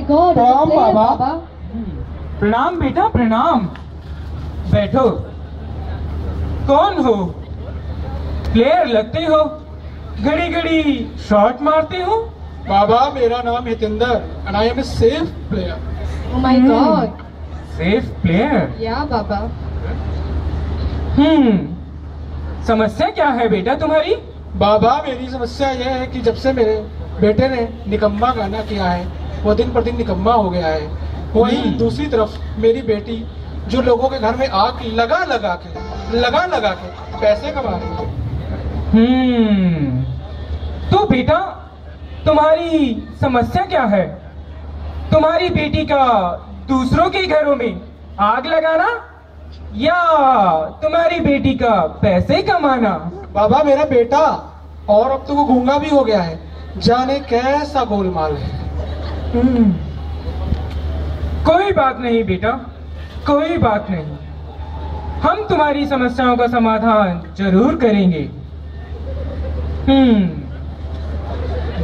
God, it's a प्रणाम player, बाबा। Baba. प्रणाम बेटा प्रणाम। बैठो। कौन हो? प्लेयर लगते हो, घड़ी घड़ी शॉट मारते हो। बाबा मेरा नाम Hitendra and I am a safe player. Oh my God. Safe player. Yeah, Baba. समस्या क्या है बेटा तुम्हारी? बाबा मेरी समस्या यह है कि जब से मेरे बेटे ने निकम्मा गाना किया है वो दिन पर दिन निकम्मा हो गया है। वहीं दूसरी तरफ मेरी बेटी जो लोगों के घर में आग लगा लगा के पैसे कमा रही है। तो बेटा तुम्हारी समस्या क्या है? तुम्हारी बेटी का दूसरों के घरों में आग लगाना या तुम्हारी बेटी का पैसे कमाना? बाबा मेरा बेटा और अब तो वो गूंगा भी हो गया है, जाने कैसा गोलमाल है। कोई बात नहीं बेटा, कोई बात नहीं। हम तुम्हारी समस्याओं का समाधान जरूर करेंगे।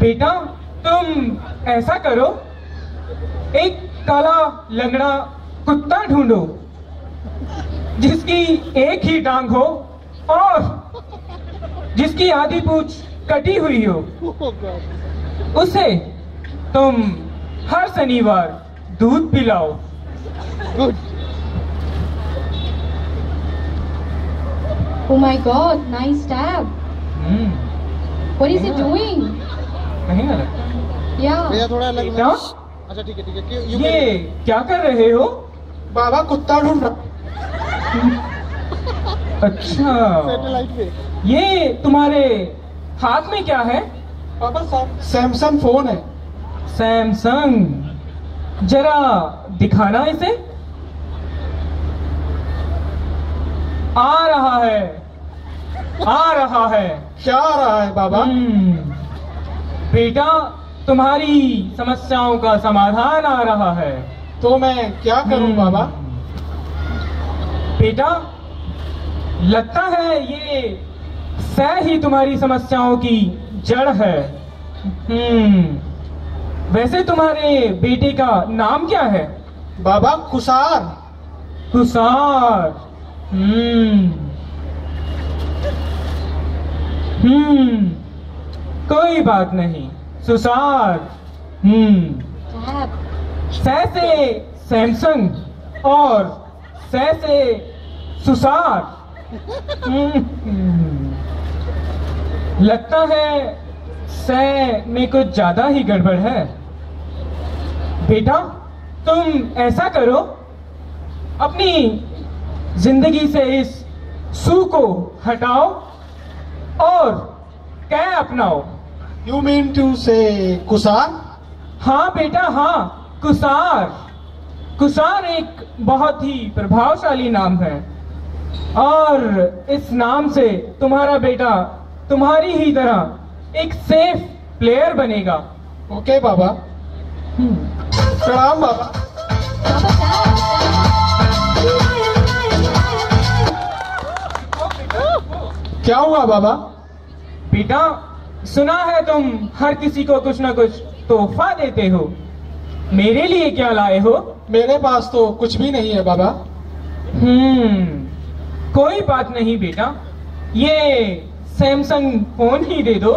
बेटा तुम ऐसा करो, एक काला लंगड़ा कुत्ता ढूंढो जिसकी एक ही टांग हो और जिसकी आधी पूंछ कटी हुई हो। उसे तुम हर शनिवार दूध पिलाओ। Oh my God, nice stab. What is he doing? नहीं अलग। Yeah. भैया थोड़ा अलग बेटा अच्छा ठीक है ये क्या कर रहे हो? बाबा कुत्ता ढूंढ रहा। अच्छा सैटेलाइट पे ये तुम्हारे हाथ में क्या है? बाबा सैमसंग फोन है। सैमसंग, जरा दिखाना इसे। आ रहा है, आ रहा है। क्या आ रहा है बाबा? बेटा तुम्हारी समस्याओं का समाधान आ रहा है। तो मैं क्या करूं बाबा? बेटा लगता है ये सह ही तुम्हारी समस्याओं की जड़ है। वैसे तुम्हारे बेटे का नाम क्या है? बाबा कुसार। कुसार। कोई बात नहीं, सुसार। Stab. सह से सैमसंग और सह से सुसार। लगता है सह में कुछ ज्यादा ही गड़बड़ है। बेटा तुम ऐसा करो, अपनी जिंदगी से इस सू को हटाओ और कै अपनाओ। यू मीन टू से कुसार? हाँ बेटा हाँ, कुसार। कुसार एक बहुत ही प्रभावशाली नाम है और इस नाम से तुम्हारा बेटा तुम्हारी ही तरह एक सेफ प्लेयर बनेगा। ओके बाबा। प्रणाम बाबा। Baba, stab. क्या हुआ बाबा? बेटा सुना है तुम हर किसी को कुछ ना कुछ तोहफा देते हो। मेरे लिए क्या लाए हो? मेरे पास तो कुछ भी नहीं है बाबा। कोई बात नहीं बेटा, ये सैमसंग फोन ही दे दो।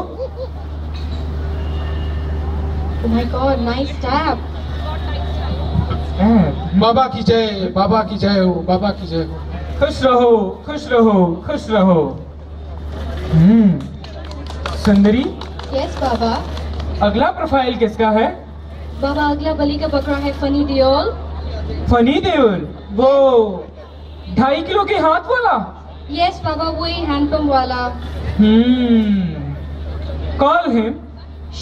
Oh my God, nice stab. बाबा की जय, बाबा की जय हो, बाबा की जय हो। खुश रहो, खुश रहो, खुश रहो। सुंदरी Yes, Baba. अगला प्रोफाइल किसका है? बाबा अगला बलि का बकरा है फनी दियोल। फनी देओल, वो 2.5 किलो के हाथ वाला। Yes, बाबा वही हैंडपंप वाला। Call him.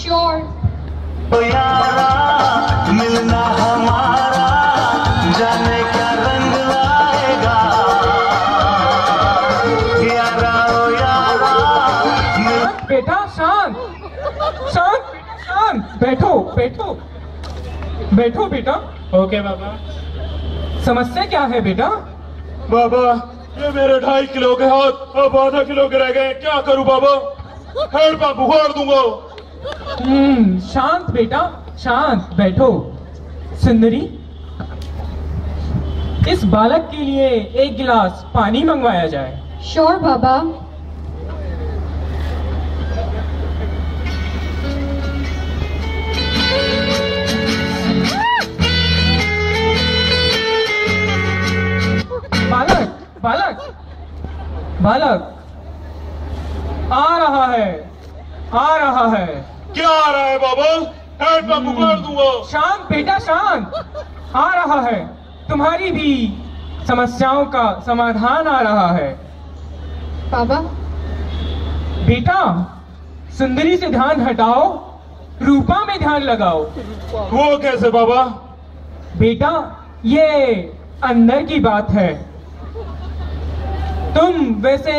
Sure. मिलना हमारा जाने क्या रंग लाएगा। यारा ओ यारा बेटा शांत, शांत, शांत। बैठो बैठो बैठो बेटा। ओके बाबा। समस्या क्या है बेटा? बाबा ये मेरे 2.5 किलो के हाथ अब आधा किलो के रह गए, क्या करूं बाबा? हेड पंप उखाड़ दूंगा। शांत बेटा शांत, बैठो। सुंदरी, इस बालक के लिए एक गिलास पानी मंगवाया जाए। Sure, Baba. बालक, बालक, बालक, आ रहा है, आ रहा है। क्या आ रहा है बाबा? हैंडपंप उखाड़ दूंगा। शांत बेटा, शांत। आ रहा है, तुम्हारी भी समस्याओं का समाधान आ रहा है। Baba. बेटा, सुंदरी से ध्यान हटाओ, रूपा में ध्यान लगाओ। वो कैसे बाबा? बेटा, ये अंदर की बात है। तुम वैसे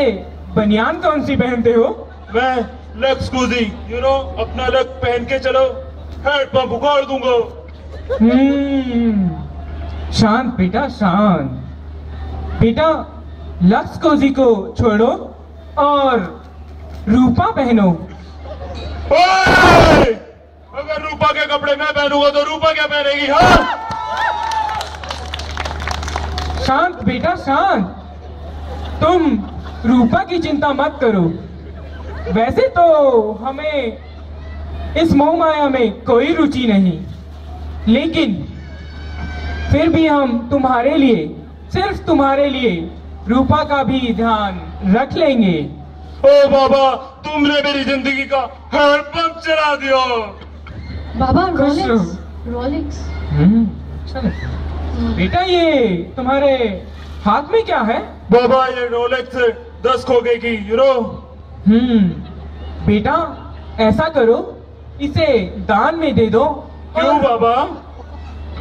बनियान कौन सी पहनते हो? मैं लेग स्कूजी, अपना लेग पहन के चलो, हैंडपंप उखाड़ दूंगा। शांत बेटा, शांत। बेटा, लक्स कोजी को छोड़ो और रूपा पहनो। ओए! अगर रूपा के कपड़े मैं पहनूंगा तो रूपा क्या पहनेगी? हाँ? शांत बेटा, शांत। तुम रूपा की चिंता मत करो। वैसे तो हमें इस मोह माया में कोई रुचि नहीं, लेकिन फिर भी हम तुम्हारे लिए, सिर्फ तुम्हारे लिए रूपा का भी ध्यान रख लेंगे। ओ बाबा, तुमने मेरी जिंदगी का हैंडपंप चला दिया। Baba, खुश Rolex. रहो। Rolex. चलो। बेटा, ये तुम्हारे हाथ में क्या है? बाबा, ये रोलेक्स 10 खोगे की, बेटा, ऐसा करो, इसे दान में दे दो। क्यों बाबा?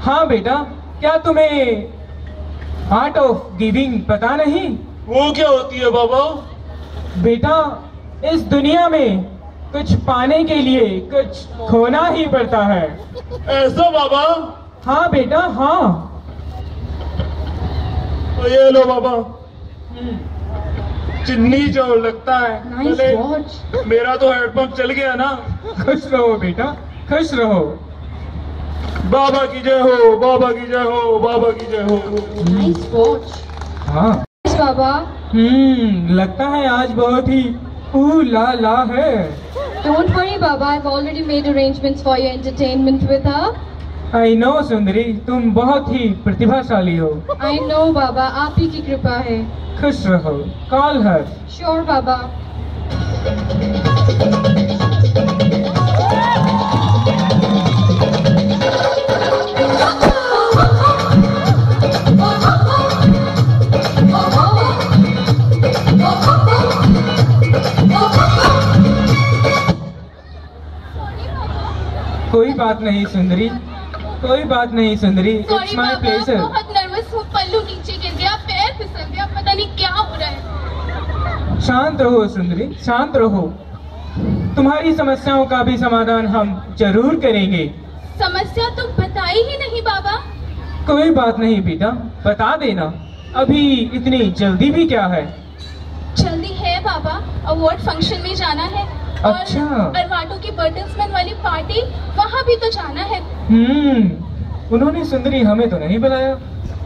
हाँ बेटा, क्या तुम्हें आर्ट ऑफ गिविंग पता नहीं? वो क्या होती है बाबा? बेटा, इस दुनिया में कुछ पाने के लिए कुछ खोना ही पड़ता है। ऐसा बाबा? हाँ बेटा, हाँ। तो ये लो बाबा, चिन्नी जो लगता है। Nice भले watch. मेरा तो हैंडपंप चल गया ना। खुश रहो बेटा, खुश रहो। बाबा की जय हो, बाबा की जय हो, बाबा की जय हो। Nice watch. हाँ। Yes, Baba. लगता है आज बहुत ही ला ला है। Don't worry, Baba. I've already made arrangements for your entertainment with her. I know सुंदरी, तुम बहुत ही प्रतिभाशाली हो। I know, Baba. आप ही की कृपा है। खुश रहो, कॉल हर। Sure, Baba. कोई बात नहीं सुंदरी, कोई बात नहीं सुंदरी। It's my pleasure. बहुत नर्वस हूँ, पल्लू नीचे गिर गया, पैर फिसल गया, पता नहीं क्या हो रहा है। शांत रहो सुंदरी, शांत रहो। तुम्हारी समस्याओं का भी समाधान हम जरूर करेंगे। समस्या तो बताई ही नहीं बाबा। कोई बात नहीं बेटा, बता देना। अभी इतनी जल्दी भी क्या है? जल्दी है बाबा, अवार्ड फंक्शन में जाना है। अच्छा। और अरवाटो की बर्डन्समैन वाली पार्टी, वहाँ भी तो जाना है। उन्होंने सुंदरी हमें तो नहीं बुलाया।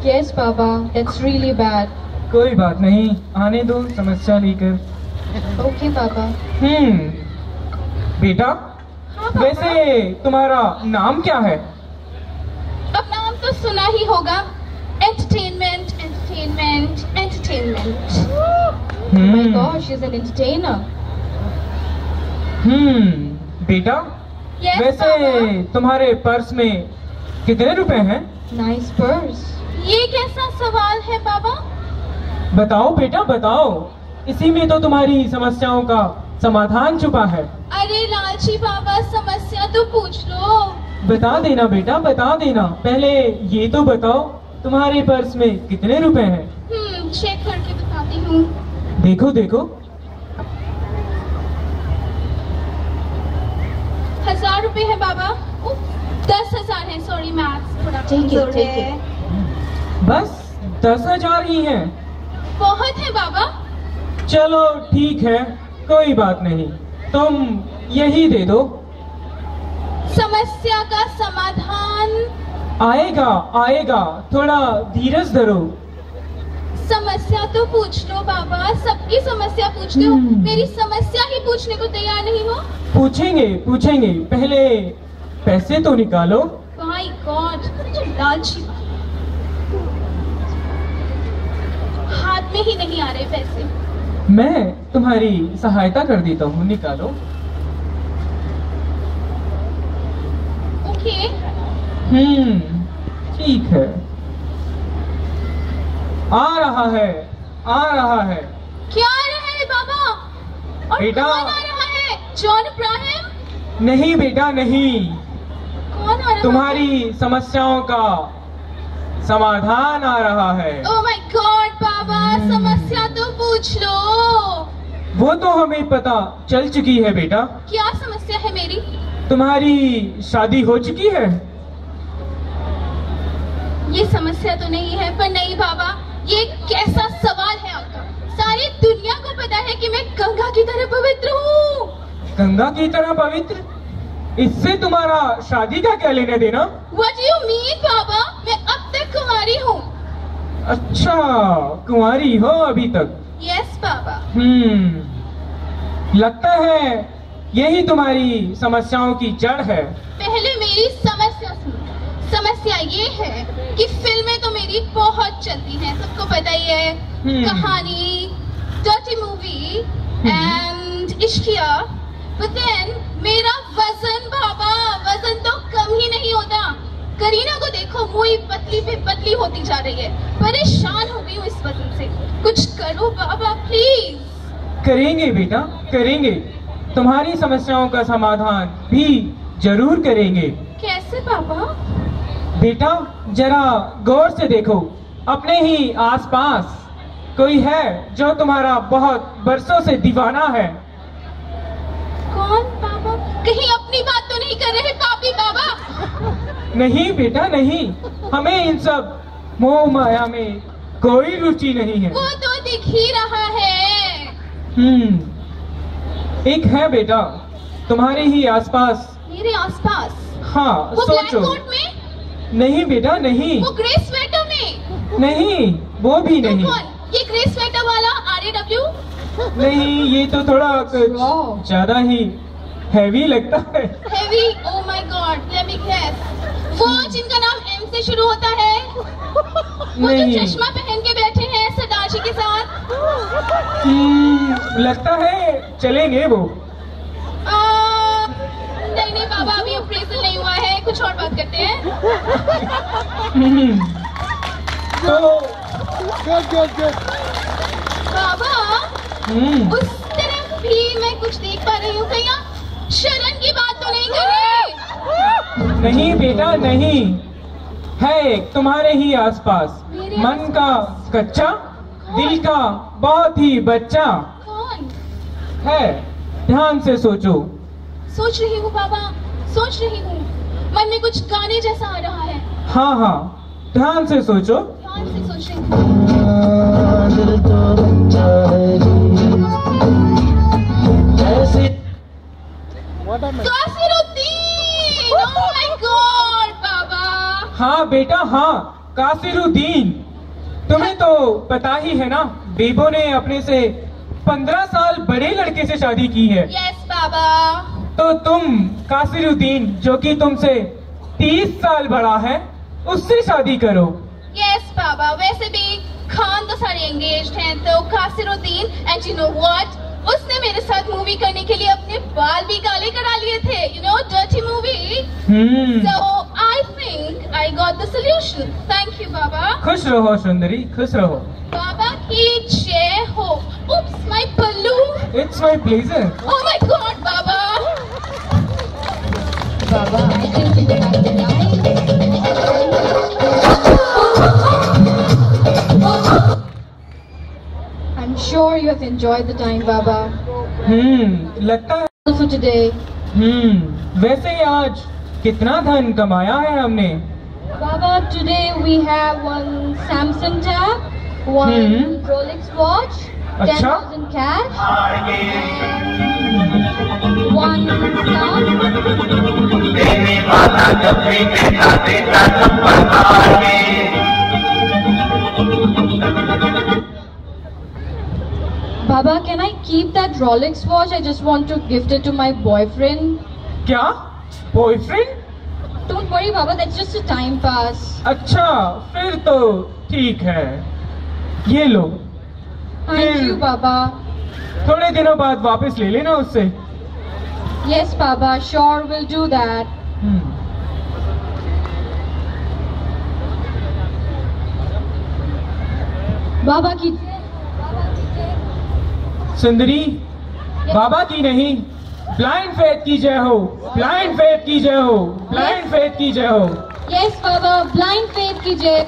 Yes, Baba. That's really bad. कोई बात नहीं, आने दो समस्या लेकर। Okay, Baba. बेटा, हाँ बाबा। वैसे तुम्हारा नाम क्या है? अब नाम तो सुना ही होगा, entertainment, entertainment, entertainment. Oh my gosh, she's an entertainer. बेटा, Yes, वैसे बाबा। तुम्हारे पर्स में कितने रुपए हैं? Nice purse. ये कैसा सवाल है बाबा? बताओ बेटा, बताओ। इसी में तो तुम्हारी समस्याओं का समाधान छुपा है। अरे लालची बाबा, समस्या तो पूछ लो। बता देना बेटा, बता देना। पहले ये तो बताओ, तुम्हारे पर्स में कितने रुपए हैं? चेक करके बताती हूँ। देखो देखो। 1000 रुपए है बाबा। 10,000 है, सॉरी मैथ्स थोड़ा Take it, कमजोर take है। बस 10,000 ही हैं। बहुत है बाबा। चलो ठीक है, कोई बात नहीं, तुम यही दे दो। समस्या का समाधान आएगा आएगा, थोड़ा धीरज धरो। समस्या तो पूछ लो बाबा, सबकी समस्या पूछते हो, मेरी समस्या ही पूछने को तैयार नहीं हो। पूछेंगे पूछेंगे, पहले पैसे तो निकालो। माय गॉड, मुझे लालची, हाथ में ही नहीं आ रहे पैसे। मैं तुम्हारी सहायता कर देता हूँ, निकालो। ओके। ठीक है। आ रहा है, आ रहा है। क्या आ रहा है बाबा? और बेटा। कौन आ रहा है? John Abraham? नहीं बेटा नहीं, कौन आ रहा है? तुम्हारी समस्याओं का समाधान आ रहा है। ओह माय गॉड बाबा, समस्या तो पूछ लो। वो तो हमें पता चल चुकी है बेटा। क्या समस्या है मेरी? तुम्हारी शादी हो चुकी है। ये समस्या तो नहीं है, पर नहीं बाबा, ये कैसा सवाल है आपका? सारी दुनिया को पता है कि मैं गंगा की तरह पवित्र हूँ। गंगा की तरह पवित्र? इससे तुम्हारा शादी का क्या लेना देना? What do you mean बाबा? मैं अब तक कुंवारी हूँ। अच्छा, कुंवारी हो अभी तक? Yes बाबा। लगता है यही तुम्हारी समस्याओं की जड़ है। पहले मेरी समस्या सुनो। समस्या ये है कि फिल्में तो मेरी बहुत चलती हैं, सबको पता ही है। कहानी, dirty movie and Ishqiya. But then मेरा वजन बाबा, वजन तो कम ही नहीं होता। करीना को देखो, मुई पतली पे पतली होती जा रही है। परेशान हो गई हूँ इस वजन से। कुछ करो बाबा प्लीज। करेंगे बेटा, करेंगे। तुम्हारी समस्याओं का समाधान भी जरूर करेंगे। कैसे पापा? बेटा जरा गौर से देखो, अपने ही आसपास कोई है जो तुम्हारा बहुत बरसों से दीवाना है। कौन पापा? कहीं अपनी बात तो नहीं कर रहे पापी बाबा? नहीं बेटा नहीं, हमें इन सब मोह माया में कोई रुचि नहीं है। वो तो दिख ही रहा है। एक है बेटा तुम्हारे ही आसपास। मेरे आसपास? हाँ, वो ब्लैक सोचो। कोट में? नहीं बेटा नहीं। वो ग्रे स्वेटर में? नहीं, वो भी तो नहीं। कौन? ये ग्रे स्वेटर वाला RAW? नहीं, ये तो थोड़ा कुछ ज्यादा ही हैवी लगता है। Heavy? Oh my God, let me guess. वो जिनका नाम M से शुरू होता है? वो जो नहीं। चश्मा पहन के बैठे हैं सरदार जी के साथ? लगता है चलेंगे वो। नहीं नहीं बाबा, अभी अप्रेजल नहीं हुआ है, कुछ और बात करते हैं। तो गुड। बाबा, उस तरफ भी मैं कुछ देख पा रही हूँ। कहीं आप शरण की बात तो नहीं कर रहे? नहीं बेटा नहीं, है एक तुम्हारे ही आसपास। मेरे मन का कच्चा, दिल का बहुत ही बच्चा कौन? है। ध्यान से सोचो। सोच रही हूँ बाबा, सोच रही हूँ। मन में कुछ गाने जैसा आ रहा है। हाँ हाँ, ध्यान से सोचो। ध्यान से सोच रही हूँ। कासिरुद्दीन! Oh my God, बाबा! हाँ बेटा हाँ, कासिरुद्दीन। तुम्हें तो पता ही है ना, बेबो ने अपने से 15 साल बड़े लड़के से शादी की है। Yes, बाबा। तो तुम कासिरुद्दीन जो कि तुमसे 30 साल बड़ा है, उससे शादी करो। Yes, बाबा। वैसे भी खान तो सारे एंगेज्ड हैं, तो कासिरुद्दीन, and you know what? उसने मेरे साथ मूवी करने के लिए अपने बाल भी काले करा लिए थे, you know, dirty movie. So I think I got the solution. Thank you, बाबा। खुश रहो सुंदरी, खुश रहो। बाबा की जय हो। Oops, my balloon. It's my pleasure. Oh my God, Baba. I'm sure you have enjoyed the time, Baba. लगता है For today, वैसे आज कितना धन कमाया है हमने? Baba, today we have one Samsung tab, one Rolex watch, अच्छा? 10,000 cash, and one car. निभाता जब भी देता देता सब बता के। Baba, can I keep that Rolex watch? I just want to gift it to my boyfriend. क्या boyfriend? Don't worry, Baba, that's just a time pass. अच्छा फिर तो ठीक है, ये लो। Thank you, Baba. थोड़े दिनों बाद वापस ले लेना उससे। Yes, Baba, sure, we'll do that. बाबा की सुंदरी, बाबा की नहीं, ब्लाइंड फेथ की जय हो, ब्लाइंड फेथ की जय हो, ब्लाइंड फेथ की जय हो। Yes, Baba, blind faith ki jai,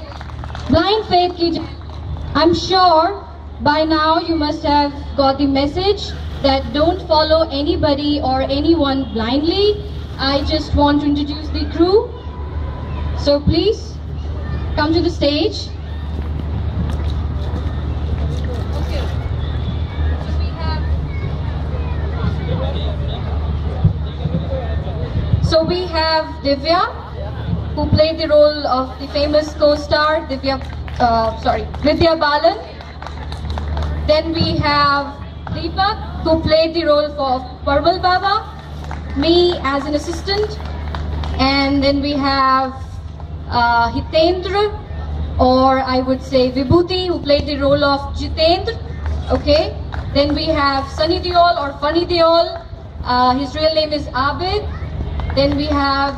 blind faith ki jai. I'm sure by now you must have got the message that don't follow anybody or anyone blindly. I just want to introduce the crew. So please come to the stage. So we have Divya, who played the role of the famous co-star Vidya Balan. Then we have Deepak, who played the role of Parmal Baba, me as an assistant, and then we have Hitendra, or I would say Vibhuti, who played the role of Jitendra. Okay. Then we have Sunny Deol or Funny Deol. His real name is Abid. Then we have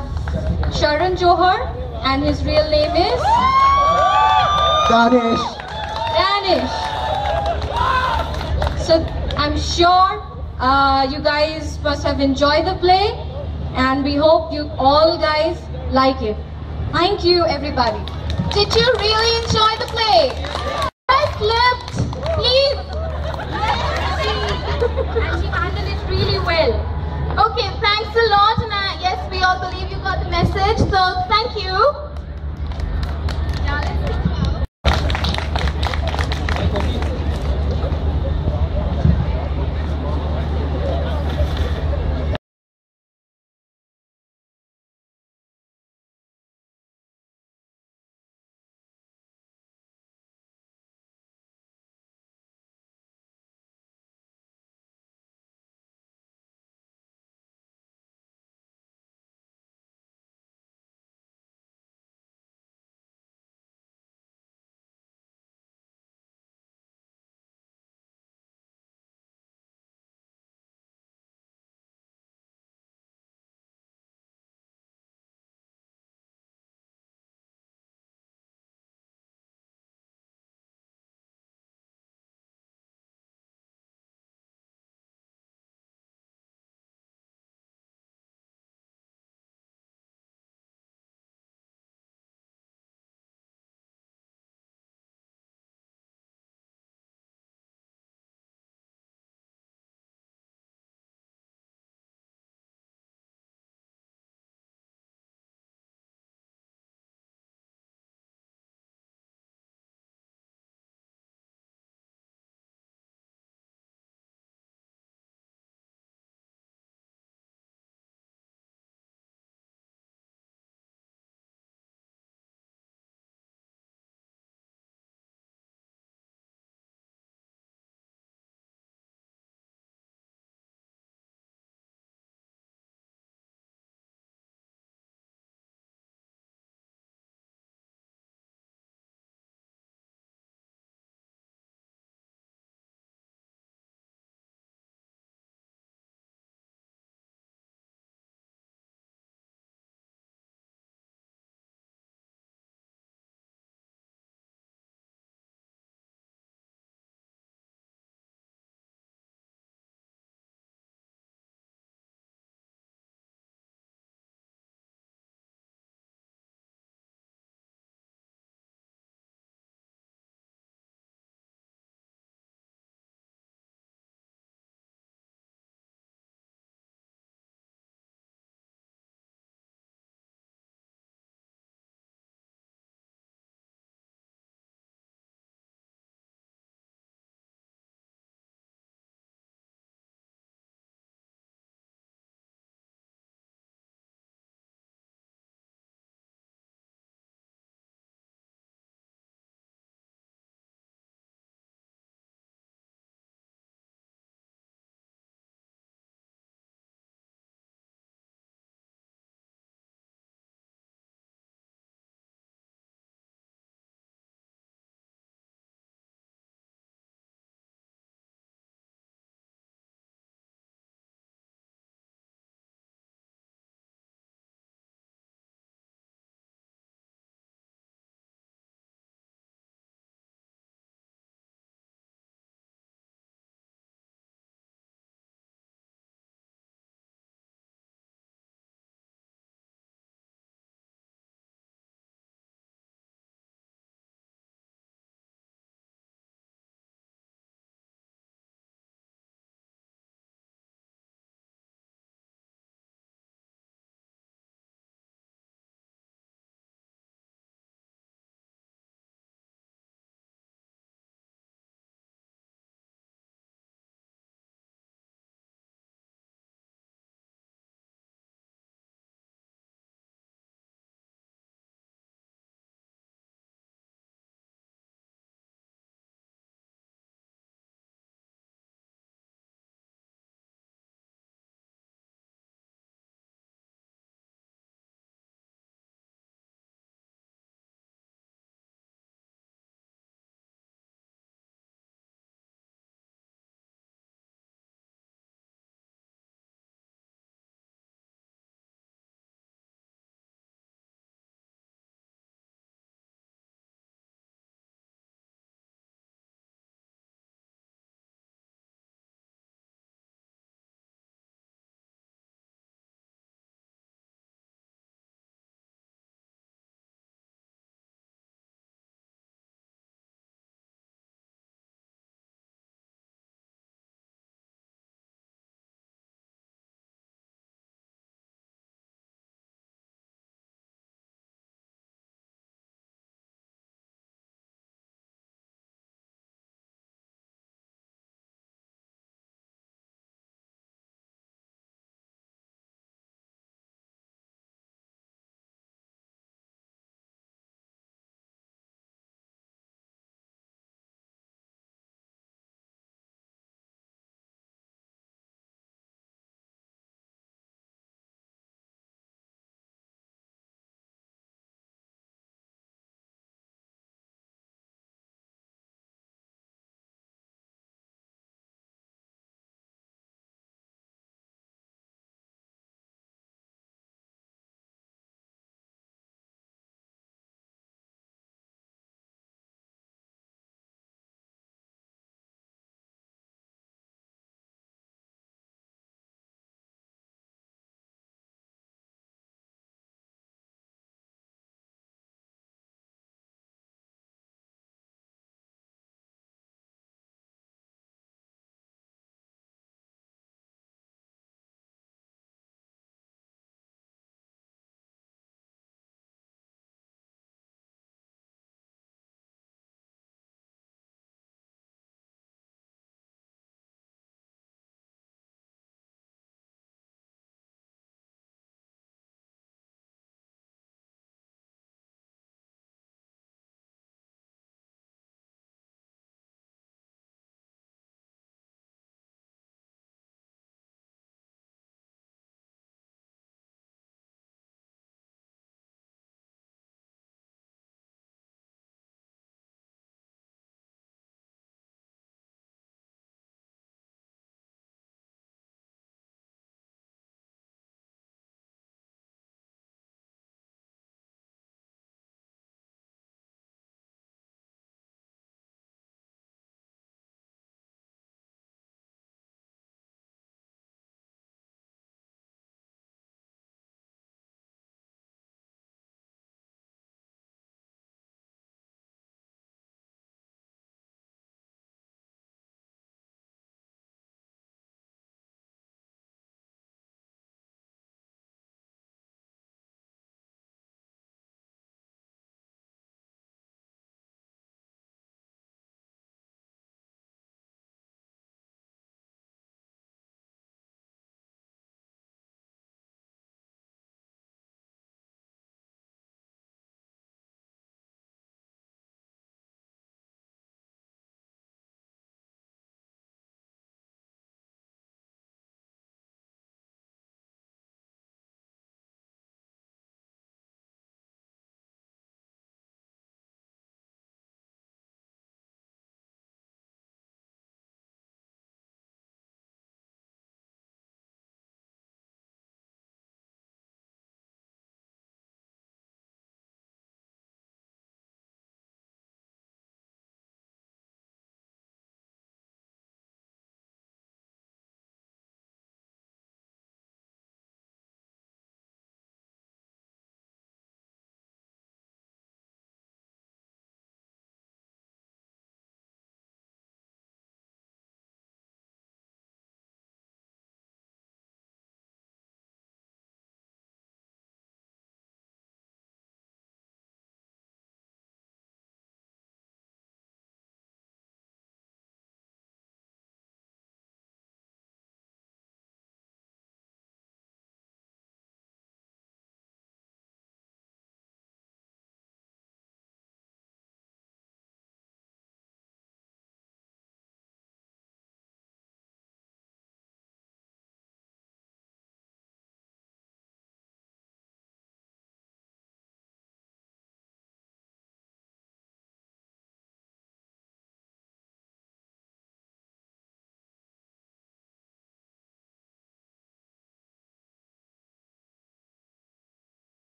Sharan Johar, and his real name is Danish. Danish. So I'm sure you guys must have enjoyed the play, and we hope you all guys like it. Thank you, everybody. Did you really enjoy the play? I flipped. Please. And she handled it really well. Okay, thanks a lot. And yes, we all believe you got the message.